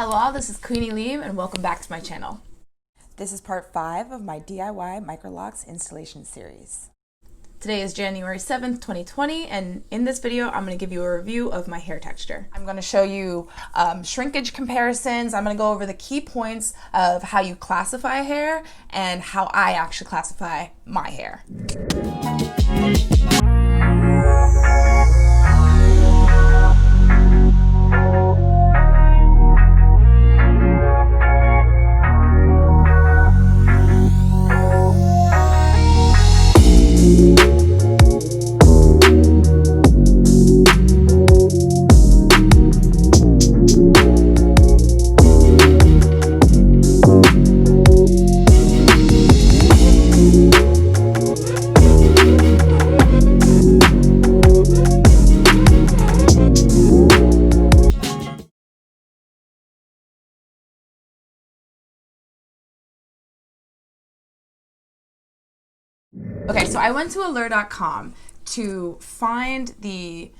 Hello, this is Queenie Liam and welcome back to my channel. This is part 5 of my DIY MICROLOCS installation series. Today is January 7th, 2020, and in this video I'm going to give you a review of my hair texture. I'm going to show you shrinkage comparisons. I'm going to go over the key points of how you classify hair and how I actually classify my hair. Okay, so I went to allure.com to find the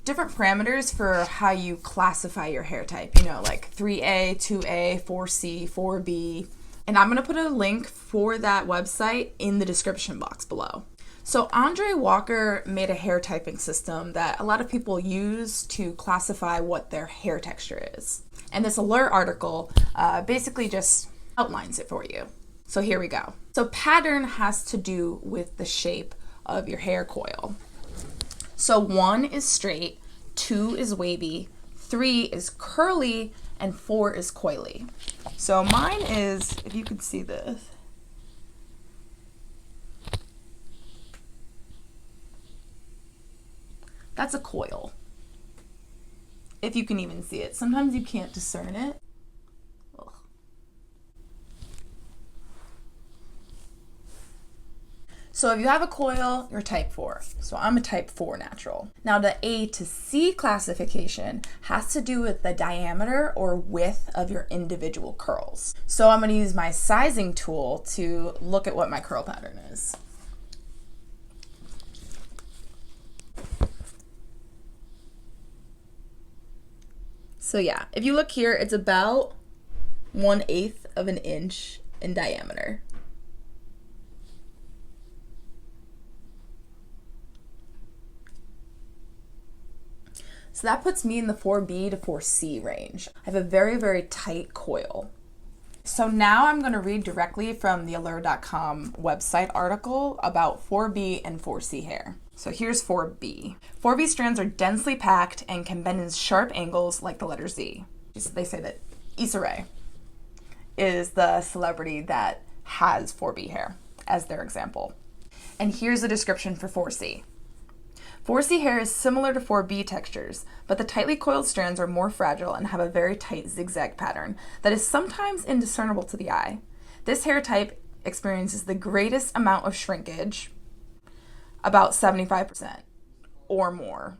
different parameters for how you classify your hair type, you know, like 3A, 2A, 4C, 4B, and I'm going to put a link for that website in the description box below. So Andre Walker made a hair typing system that a lot of people use to classify what their hair texture is. And this Allure article basically just outlines it for you. So here we go. So pattern has to do with the shape of your hair coil. So 1 is straight, 2 is wavy, 3 is curly, and 4 is coily. So mine is, if you can see this, that's a coil. If you can even see it. Sometimes you can't discern it. So if you have a coil, you're type 4. So I'm a type 4 natural. Now the A to C classification has to do with the diameter or width of your individual curls. So I'm going to use my sizing tool to look at what my curl pattern is. So yeah, if you look here, it's about 1/8 of an inch in diameter. So that puts me in the 4B to 4C range. I have a very, very tight coil. So now I'm going to read directly from the allure.com website article about 4B and 4C hair. So here's 4B. 4B strands are densely packed and can bend in sharp angles like the letter Z. They say that Issa Rae is the celebrity that has 4B hair as their example. And here's the description for 4C. 4C hair is similar to 4B textures, but the tightly coiled strands are more fragile and have a very tight zigzag pattern that is sometimes indiscernible to the eye. This hair type experiences the greatest amount of shrinkage, about 75% or more,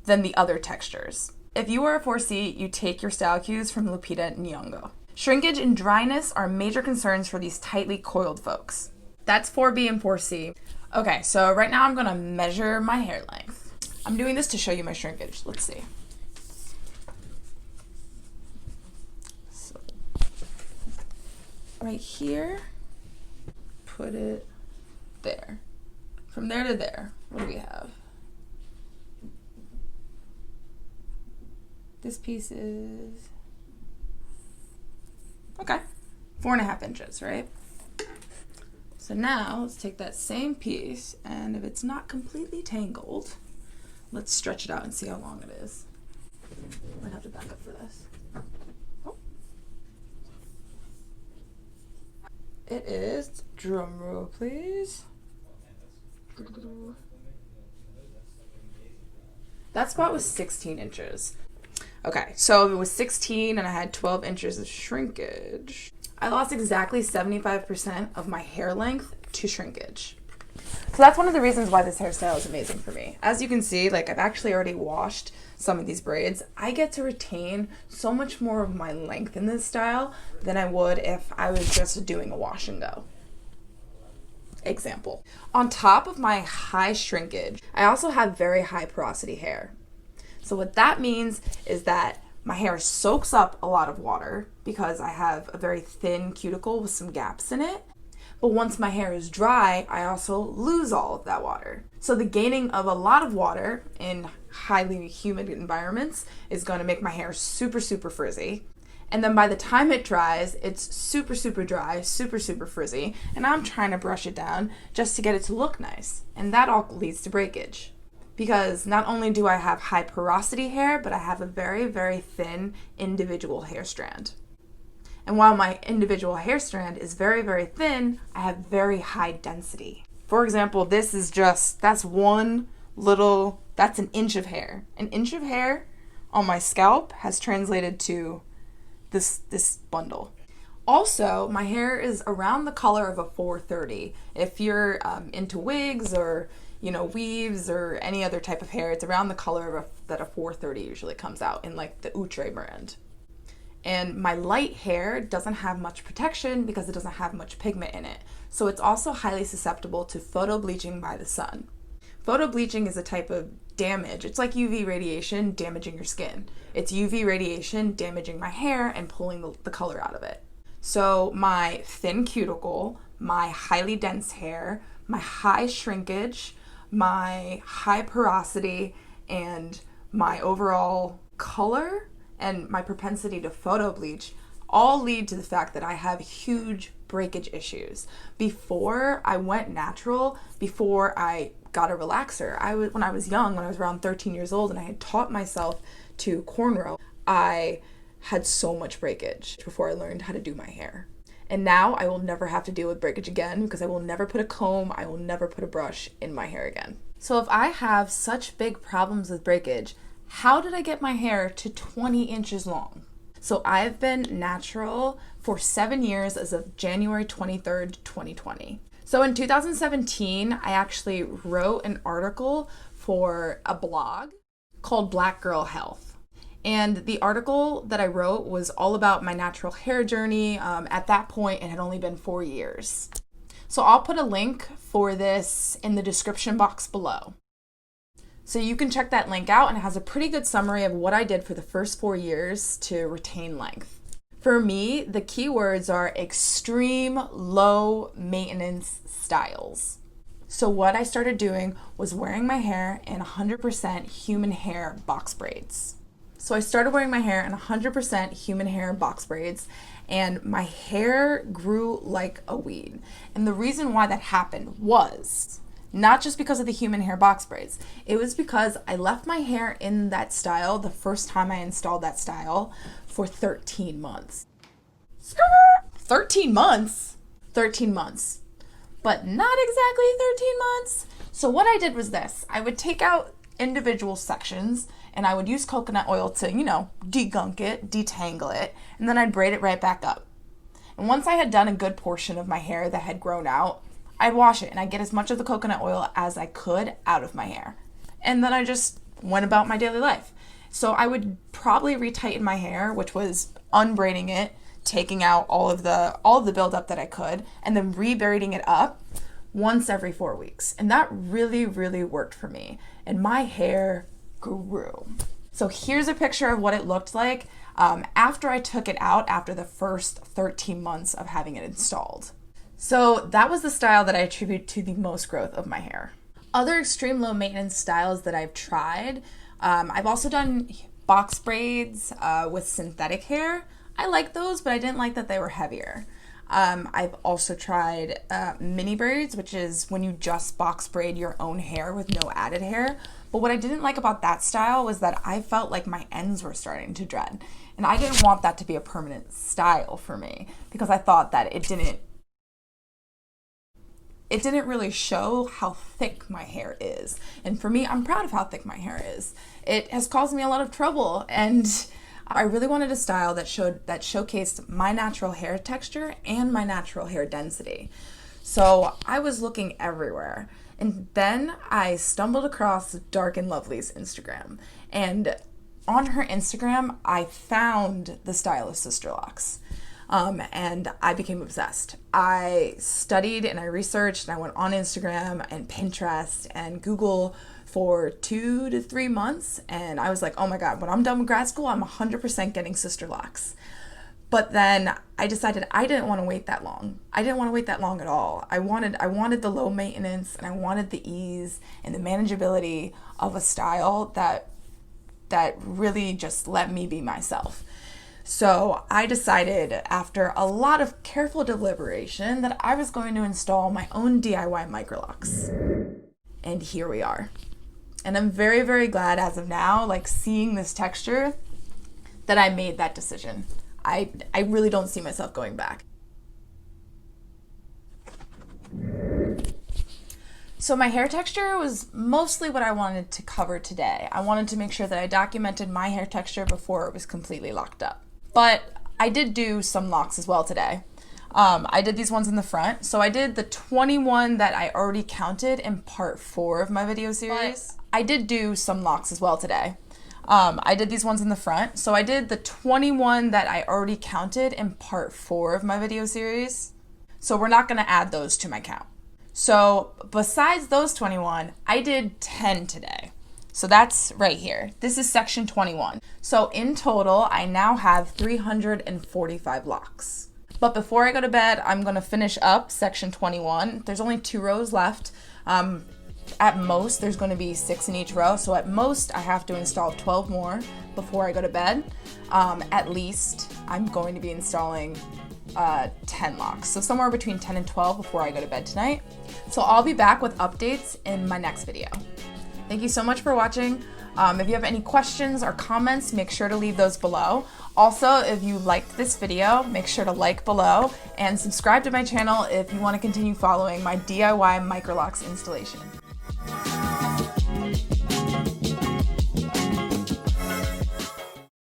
than the other textures. If you are a 4C, you take your style cues from Lupita Nyong'o. Shrinkage and dryness are major concerns for these tightly coiled folks. That's 4B and 4C. Okay, so right now I'm going to measure my hair length. I'm doing this to show you my shrinkage. Let's see. So, right here, put it there. From there to there, what do we have? This piece is, okay, 4.5 inches, right? So now let's take that same piece, and if it's not completely tangled, let's stretch it out and see how long it is. I might have to back up for this. Oh. It is, drum roll please. That spot was 16 inches. Okay, so if it was 16 and I had 12 inches of shrinkage, I lost exactly 75% of my hair length to shrinkage. So that's one of the reasons why this hairstyle is amazing for me. As you can see, like I've actually already washed some of these braids. I get to retain so much more of my length in this style than I would if I was just doing a wash and go. Example. On top of my high shrinkage, I also have very high porosity hair. So what that means is that My hair soaks up a lot of water because I have a very thin cuticle with some gaps in it. But once my hair is dry, I also lose all of that water. So the gaining of a lot of water in highly humid environments is going to make my hair super, super frizzy. And then by the time it dries, it's super, super dry, super, super frizzy. And I'm trying to brush it down just to get it to look nice. And that all leads to breakage. Because not only do I have high porosity hair, but I have a very, very thin individual hair strand. And while my individual hair strand is very, very thin, I have very high density. For example, that's an inch of hair. An inch of hair on my scalp has translated to this bundle. Also, my hair is around the color of a 430. If you're into wigs or weaves or any other type of hair, it's around the color that a 430 usually comes out in like the Outre brand. And my light hair doesn't have much protection because it doesn't have much pigment in it. So it's also highly susceptible to photo bleaching by the sun. Photo bleaching is a type of damage. It's like UV radiation damaging your skin. It's UV radiation damaging my hair and pulling the color out of it. So my thin cuticle, my highly dense hair, my high shrinkage, my high porosity, and my overall color and my propensity to photo bleach all lead to the fact that I have huge breakage issues. Before I went natural, before I got a relaxer, when I was young, when I was around 13 years old and I had taught myself to cornrow, I had so much breakage before I learned how to do my hair. And now I will never have to deal with breakage again because I will never put a comb, I will never put a brush in my hair again. So if I have such big problems with breakage, how did I get my hair to 20 inches long? So I've been natural for 7 years as of January 23rd, 2020. So in 2017, I actually wrote an article for a blog called Black Girl Health. And the article that I wrote was all about my natural hair journey. At that point, it had only been 4 years. So I'll put a link for this in the description box below. So you can check that link out, and it has a pretty good summary of what I did for the first 4 years to retain length. For me, the keywords are extreme low maintenance styles. So what I started doing was wearing my hair in 100% human hair box braids. So I started wearing my hair in 100% human hair box braids, and my hair grew like a weed. And the reason why that happened was not just because of the human hair box braids. It was because I left my hair in that style the first time I installed that style for 13 months. 13 months? 13 months. But not exactly 13 months. So what I did was this. I would take out individual sections and I would use coconut oil to, degunk it, detangle it, and then I'd braid it right back up. And once I had done a good portion of my hair that had grown out, I'd wash it and I'd get as much of the coconut oil as I could out of my hair. And then I just went about my daily life. So I would probably retighten my hair, which was unbraiding it, taking out all of the buildup that I could, and then rebraiding it up once every 4 weeks. And that really, really worked for me. And my hair grew. So here's a picture of what it looked like after I took it out after the first 13 months of having it installed. So that was the style that I attribute to the most growth of my hair. Other extreme low maintenance styles that I've tried, I've also done box braids with synthetic hair. I like those, but I didn't like that they were heavier. I've also tried mini braids, which is when you just box braid your own hair with no added hair. But what I didn't like about that style was that I felt like my ends were starting to dread. And I didn't want that to be a permanent style for me because I thought that it didn't really show how thick my hair is. And for me, I'm proud of how thick my hair is. It has caused me a lot of trouble, and I really wanted a style that showcased my natural hair texture and my natural hair density. So I was looking everywhere. And then I stumbled across Dark and Lovely's Instagram. And on her Instagram, I found the style of sisterlocks. and I became obsessed. I studied and I researched and I went on Instagram and Pinterest and Google for 2 to 3 months, and I was like, oh my God, when I'm done with grad school, I'm 100% getting sisterlocks. But then I decided I didn't want to wait that long. I didn't want to wait that long at all. I wanted the low maintenance, and I wanted the ease and the manageability of a style that really just let me be myself. So I decided, after a lot of careful deliberation, that I was going to install my own DIY MICROLOCS. And here we are. And I'm very, very glad as of now, like seeing this texture, that I made that decision. I really don't see myself going back. So my hair texture was mostly what I wanted to cover today. I wanted to make sure that I documented my hair texture before it was completely locked up. But I did do some locks as well today. I did these ones in the front. So I did the 21 that I already counted in part 4 of my video series. I did do some locks as well today. I did these ones in the front. So I did the 21 that I already counted in part 4 of my video series. So we're not going to add those to my count. So besides those 21, I did 10 today. So that's right here. This is section 21. So in total, I now have 345 locks. But before I go to bed, I'm going to finish up section 21. There's only 2 rows left. At most, there's going to be 6 in each row. So at most, I have to install 12 more before I go to bed. At least, I'm going to be installing 10 locks. So somewhere between 10 and 12 before I go to bed tonight. So I'll be back with updates in my next video. Thank you so much for watching. If you have any questions or comments, make sure to leave those below. Also, if you liked this video, make sure to like below and subscribe to my channel if you want to continue following my DIY MICROLOCS installation.